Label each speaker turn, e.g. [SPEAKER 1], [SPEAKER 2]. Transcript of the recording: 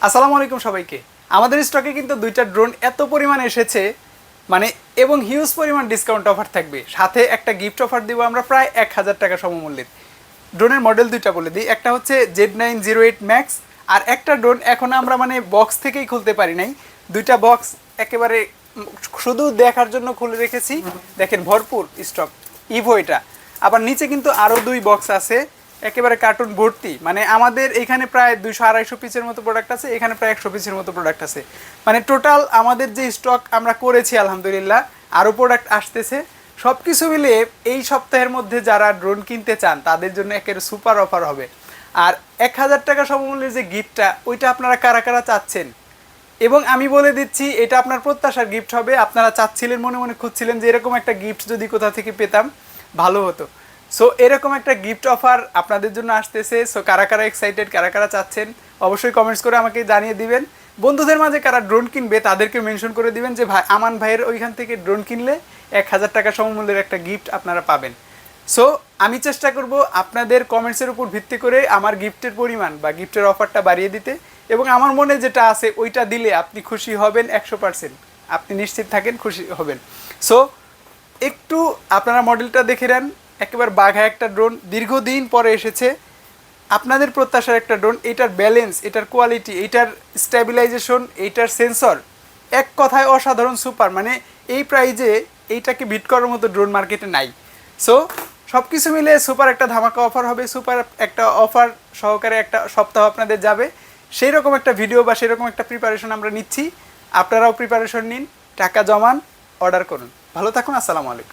[SPEAKER 1] আসসালামু আলাইকুম সবাইকে। আমাদের স্টকে কিন্তু দুইটা ড্রোন এত পরিমাণ এসেছে মানে এবং হিউজ পরিমাণ ডিসকাউন্ট অফার থাকবে, সাথে একটা গিফট অফার দিব আমরা প্রায় 1000 টাকা সমমূল্যের। ড্রোনের মডেল দুইটা বলে দিই, একটা হচ্ছে Z908 ম্যাক্স, আর একটা ড্রোন এখন আমরা মানে বক্স থেকেই খুলতে পারি নাই। দুইটা বক্স একেবারে শুধু দেখার জন্য খুলে রেখেছি, দেখেন ভরপুর স্টক ইভো এটা। আবার নিচে কিন্তু আরও দুই বক্স আছে একেবারে কার্টুন ভর্তি, মানে আমাদের এখানে প্রায় 200-250 পিসের মতো প্রোডাক্ট আছে, এখানে প্রায় 100 পিসের মতো প্রোডাক্ট আছে। মানে টোটাল আমাদের যে স্টক আমরা করেছি আলহামদুলিল্লাহ, আরও প্রোডাক্ট আসতেছে। সব কিছু মিলিয়ে এই সপ্তাহের মধ্যে যারা ড্রোন কিনতে চান তাদের জন্য একের সুপার অফার হবে। আর 1000 টাকা সমমূল্যের যে গিফটটা, ওইটা আপনারা কারা কারা চাচ্ছেন, এবং আমি বলে দিচ্ছি এটা আপনার প্রত্যাশার গিফট হবে। আপনারা চাচ্ছিলেন, মনে মনে খুঁজছিলেন যে এরকম একটা গিফট যদি কোথা থেকে পেতাম ভালো হতো। সো এরকম একটা গিফট অফার আপনাদের জন্য আসতেছে। সো কারা কারা এক্সাইটেড, কারা কারা চাচ্ছেন অবশ্যই কমেন্টস করে আমাকে জানিয়ে দিবেন। বন্ধুদের মাঝে কারা ড্রোন কিনবে তাদেরকে মেনশন করে দিবেন যে ভাই আমান ভাইয়ের ওইখান থেকে ড্রোন কিনলে 1000 টাকা সমমূল্যের একটা গিফট আপনারা পাবেন। সো আমি চেষ্টা করব আপনাদের কমেন্টসের উপর ভিত্তি করে আমার গিফটের পরিমাণ বা গিফটের অফারটা বাড়িয়ে দিতে, এবং আমার মনে যেটা আছে ওইটা দিলে আপনি খুশি হবেন 100%। আপনি নিশ্চিত থাকেন খুশি হবেন। সো একটু আপনারা মডেলটা দেখে নেন, একেবারে বাঘা একটা ড্রোন, দীর্ঘদিন পরে এসেছে আপনাদের প্রত্যাশার একটা ড্রোন। এটার ব্যালেন্স, এটার কোয়ালিটি, এটার স্ট্যাবিলাইজেশন, এটার সেন্সর এক কথায় অসাধারণ সুপার। মানে এই প্রাইজে এইটাকে বিট করার মতো ড্রোন মার্কেটে নাই। সো সব কিছু মিলে সুপার একটা ধামাকা অফার হবে, সুপার একটা অফার সহকারে একটা সপ্তাহ আপনাদের যাবে। সেই রকম একটা ভিডিও বা সেরকম একটা প্রিপারেশন আমরা নিচ্ছি, আপনারাও প্রিপারেশন নিন, টাকা জমান, অর্ডার করুন। ভালো থাকুন, আসসালামু আলাইকুম।